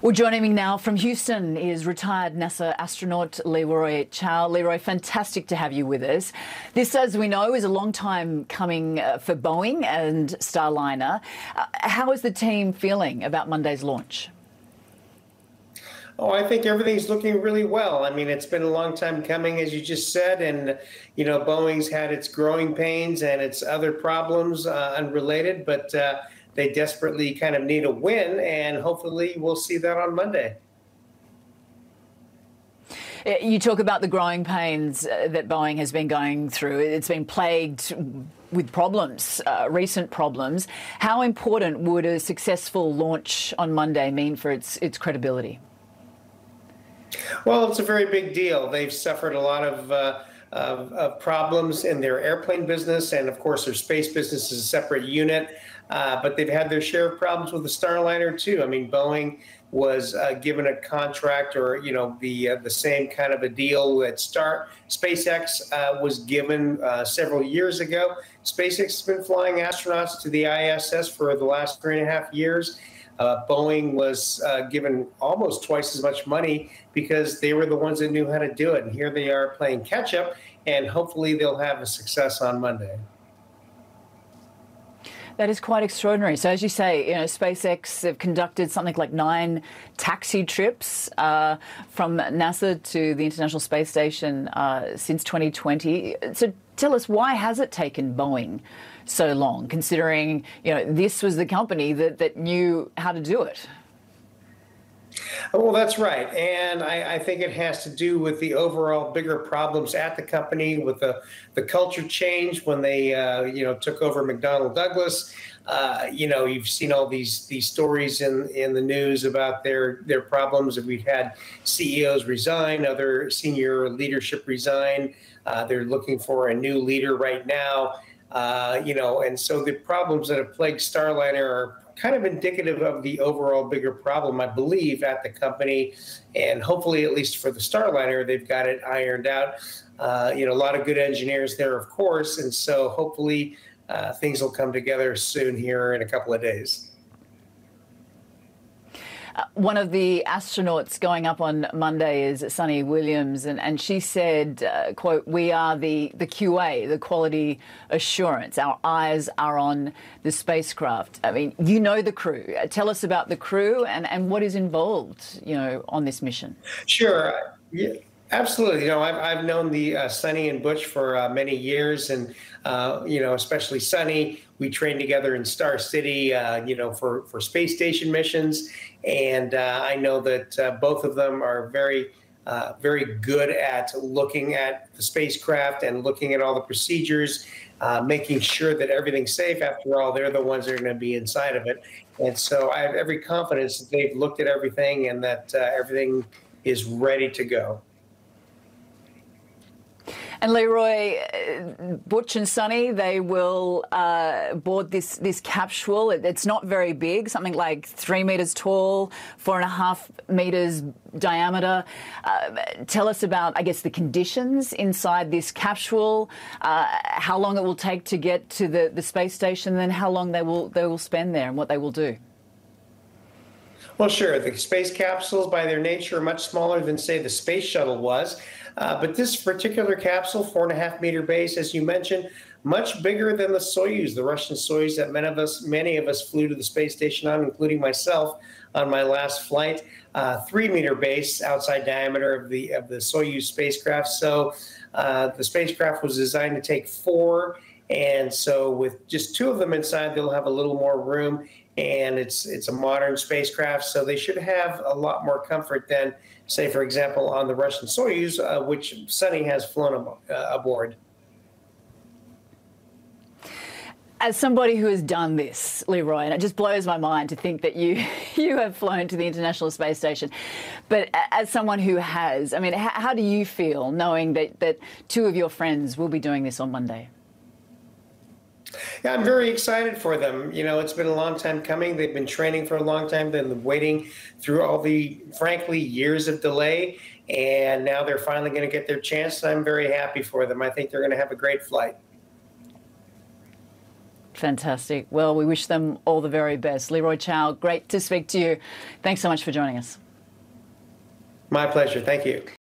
Well, joining me now from Houston is retired NASA astronaut Leroy Chow. Leroy, fantastic to have you with us. This, as we know, is a long time coming for Boeing and Starliner. How is the team feeling about Monday's launch? Oh, I think everything's looking really well. I mean, it's been a long time coming, as you just said, and Boeing's had its growing pains and its other problems unrelated, but they desperately kind of need a win, and hopefully we'll see that on Monday. You talk about the growing pains that Boeing has been going through. It's been plagued with problems, recent problems. How important would a successful launch on Monday mean for its credibility? Well, it's a very big deal. They've suffered a lot of problems in their airplane business, and of course their space business is a separate unit. But they've had their share of problems with the Starliner too. I mean, Boeing was given a contract, or the same kind of a deal that SpaceX was given several years ago. SpaceX has been flying astronauts to the ISS for the last 3.5 years. Boeing was given almost twice as much money because they were the ones that knew how to do it. And here they are playing catch up, and hopefully they'll have a success on Monday. That is quite extraordinary. So, as you say, SpaceX have conducted something like 9 taxi trips from NASA to the International Space Station since 2020. So, tell us, why has it taken Boeing so long, considering this was the company that knew how to do it? Well, that's right. And I think it has to do with the overall bigger problems at the company, with the culture change when they, took over McDonnell Douglas. You've seen all these stories in the news about their problems. We've had CEOs resign, other senior leadership resign. They're looking for a new leader right now. And so the problems that have plagued Starliner are kind of indicative of the overall bigger problem, I believe, at the company. And hopefully, at least for the Starliner, they've got it ironed out. A lot of good engineers there, of course. And so hopefully things will come together soon here in a couple of days. One of the astronauts going up on Monday is Sunny Williams, and she said, quote, "We are the QA, the quality assurance. Our eyes are on the spacecraft." I mean, the crew. Tell us about the crew and what is involved, on this mission. Sure. Yeah. Absolutely. I've known the Sunny and Butch for many years, and especially Sunny. We trained together in Star City, for space station missions, and I know that both of them are very, very good at looking at the spacecraft and looking at all the procedures, making sure that everything's safe. After all, they're the ones that are going to be inside of it, and so I have every confidence that they've looked at everything and that everything is ready to go. And Leroy, Butch and Sunny, they will board this capsule. It's not very big, something like 3 meters tall, 4.5 meters diameter. Tell us about, I guess, the conditions inside this capsule, how long it will take to get to the space station, and then how long they will spend there and what they will do. Well, sure. The space capsules, by their nature, are much smaller than, say, the space shuttle was. But this particular capsule, 4.5 meter base, as you mentioned, much bigger than the Soyuz, the Russian Soyuz that many of us flew to the space station on, including myself on my last flight. 3 meter base, outside diameter of the Soyuz spacecraft. So the spacecraft was designed to take 4. And so with just 2 of them inside, they'll have a little more room. And it's a modern spacecraft, so they should have a lot more comfort than, say, for example, on the Russian Soyuz, which Sunny has flown aboard. As somebody who has done this, Leroy, and it just blows my mind to think that you have flown to the International Space Station, but as someone who has, I mean, how do you feel knowing that 2 of your friends will be doing this on Monday? Yeah, I'm very excited for them. It's been a long time coming. They've been training for a long time. They've been waiting through all the, frankly, years of delay. And now they're finally going to get their chance. I'm very happy for them. I think they're going to have a great flight. Fantastic. Well, we wish them all the very best. Leroy Chow, great to speak to you. Thanks so much for joining us. My pleasure. Thank you.